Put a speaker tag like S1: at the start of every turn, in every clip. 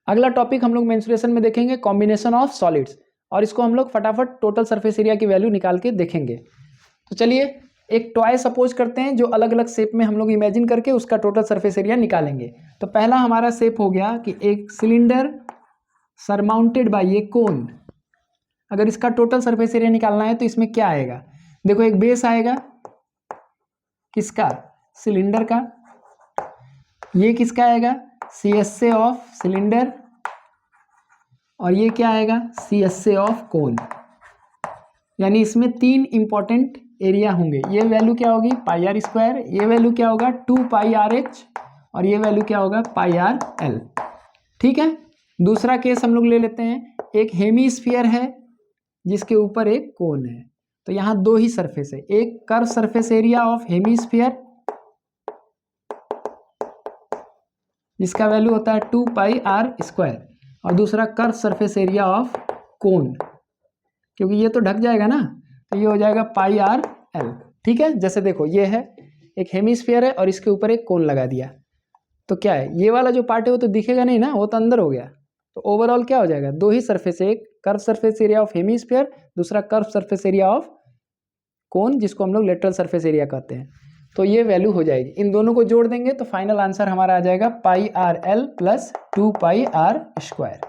S1: अगला टॉपिक हम लोग मेंस्ट्रुएशन में देखेंगे कॉम्बिनेशन ऑफ सॉलिड्स, और इसको हम लोग फटाफट टोटल सरफेस एरिया की वैल्यू निकाल के देखेंगे। तो चलिए एक टॉय सपोज करते हैं जो अलग अलग शेप में हम लोग इमेजिन करके उसका टोटल सरफेस एरिया निकालेंगे। तो पहला हमारा शेप हो गया कि एक सिलेंडर सरमाउंटेड बाय ए कोन। अगर इसका टोटल सरफेस एरिया निकालना है तो इसमें क्या आएगा, देखो एक बेस आएगा किसका, सिलेंडर का, ये किसका आएगा, CSA ऑफ सिलेंडर, और ये क्या आएगा, CSA ऑफ कोन। यानी इसमें 3 इंपॉर्टेंट एरिया होंगे। ये वैल्यू क्या होगी पाई आर स्क्वायर, ये वैल्यू क्या होगा 2 पाई आर एच, और ये वैल्यू क्या होगा पाई आर एल। ठीक है, दूसरा केस हम लोग ले लेते हैं। एक हेमीस्फीयर है जिसके ऊपर एक कोन है, तो यहाँ 2 ही सरफेस है, एक curve surface area of hemisphere जिसका वैल्यू होता है 2 पाई आर स्क्वायर, और दूसरा कर्व सरफेस एरिया ऑफ कोन, क्योंकि ये तो ढक जाएगा ना, तो ये हो जाएगा पाई आर एल। ठीक है, जैसे देखो ये है एक हेमीस्फीयर है और इसके ऊपर एक कोन लगा दिया, तो क्या है ये वाला जो पार्ट है वो तो दिखेगा नहीं ना, वो तो अंदर हो गया। तो ओवरऑल क्या हो जाएगा, 2 ही सरफेस है, एक curve surface area of hemisphere, दूसरा curve surface area of cone जिसको हम लोग लेटरल सरफेस एरिया कहते हैं। तो ये वैल्यू हो जाएगी, इन दोनों को जोड़ देंगे तो फाइनल आंसर हमारा आ जाएगा pi r l plus 2 pi r square.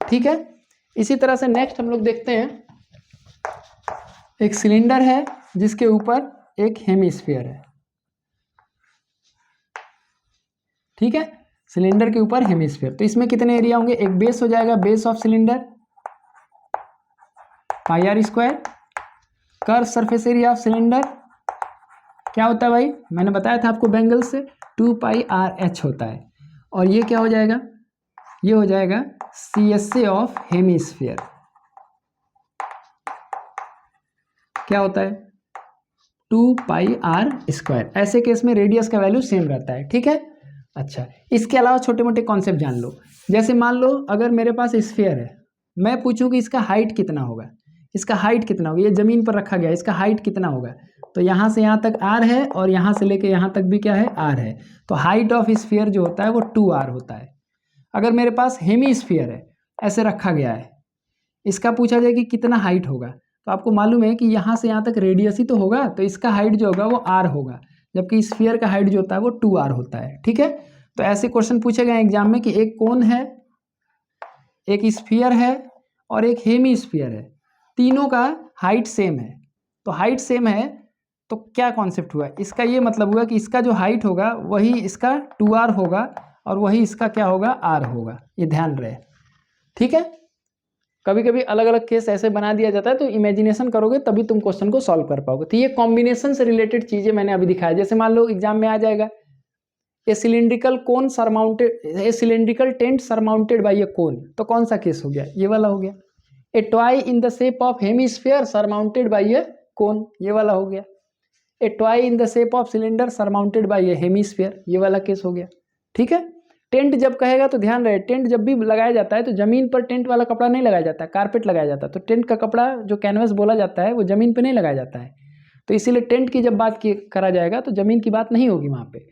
S1: ठीक है, इसी तरह से नेक्स्ट हम लोग देखते हैं, एक सिलेंडर है जिसके ऊपर एक हेमीस्फीयर है। ठीक है, सिलेंडर के ऊपर हेमीस्फीयर, तो इसमें कितने एरिया होंगे, एक बेस हो जाएगा, base of cylinder pi r square, curve surface area of cylinder क्या होता है भाई, मैंने बताया था आपको बेंगल से 2 पाई आर एच होता है, और ये क्या हो जाएगा, ये हो जाएगा CSA ऑफ हेमीस्फीयर, क्या होता है 2 पाई आर स्क्वायर। ऐसे केस में रेडियस का वैल्यू सेम रहता है। ठीक है, अच्छा इसके अलावा छोटे मोटे कॉन्सेप्ट जान लो, जैसे मान लो अगर मेरे पास स्फीयर है, मैं पूछूं कि इसका हाइट कितना होगा, इसका हाइट कितना होगा, ये जमीन पर रखा गया, इसका हाइट कितना होगा, तो यहाँ से यहाँ तक r है और यहाँ से लेके यहाँ तक भी क्या है r है, तो हाइट ऑफ स्फीयर जो होता है वो 2r होता है। अगर मेरे पास हेमी स्फीयर है, ऐसे रखा गया है, इसका पूछा जाए कि कितना हाइट होगा, तो आपको मालूम है कि यहाँ से यहाँ तक रेडियस ही तो होगा, तो इसका हाइट जो होगा वो r होगा, जबकि स्फीयर का हाइट जो होता है वो 2r होता है। ठीक है, तो ऐसे क्वेश्चन पूछे गए एग्जाम में कि एक कोन है, एक स्फीयर है और एक हेमी स्फीयर है, तीनों का हाइट सेम है। तो हाइट सेम है तो क्या कॉन्सेप्ट हुआ, इसका ये मतलब हुआ कि इसका जो हाइट होगा वही इसका 2r होगा और वही इसका क्या होगा r होगा, ये ध्यान रहे। ठीक है, कभी कभी अलग अलग केस ऐसे बना दिया जाता है, तो इमेजिनेशन करोगे तभी तुम क्वेश्चन को सॉल्व कर पाओगे। तो ये कॉम्बिनेशन से रिलेटेड चीजें मैंने अभी दिखाया। जैसे मान लो एग्जाम में आ जाएगा a cylindrical cone surmounted, a cylindrical tent surmounted by a cone, तो कौन सा केस हो गया, ये वाला हो गया। A toy in the shape of hemisphere surmounted by a cone, ये वाला हो गया। A toy in the shape of cylinder surmounted by a hemisphere, ये वाला केस हो गया। ठीक है, टेंट जब कहेगा तो ध्यान रहे, टेंट जब भी लगाया जाता है तो जमीन पर टेंट वाला कपड़ा नहीं लगाया जाता, कारपेट लगाया जाता है। तो टेंट का कपड़ा जो कैनवस बोला जाता है वो जमीन पे नहीं लगाया जाता है, तो इसीलिए टेंट की जब बात करा जाएगा तो जमीन की बात नहीं होगी वहाँ पे।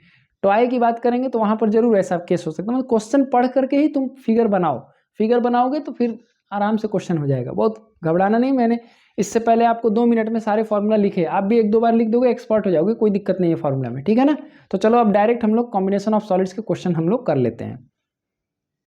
S1: टॉय की बात करेंगे तो वहाँ पर जरूर ऐसा केस हो सकता है। मतलब क्वेश्चन पढ़ करके ही तुम फिगर बनाओ, फिगर बनाओगे तो फिर आराम से क्वेश्चन हो जाएगा, बहुत घबराना नहीं। मैंने इससे पहले आपको 2 मिनट में सारे फॉर्मूला लिखे, आप भी 1-2 बार लिख दोगे, एक्सपर्ट हो जाओगे, कोई दिक्कत नहीं है फॉर्मूला में। ठीक है ना, तो चलो अब डायरेक्ट हम लोग कॉम्बिनेशन ऑफ सॉलिड्स के क्वेश्चन हम लोग कर लेते हैं।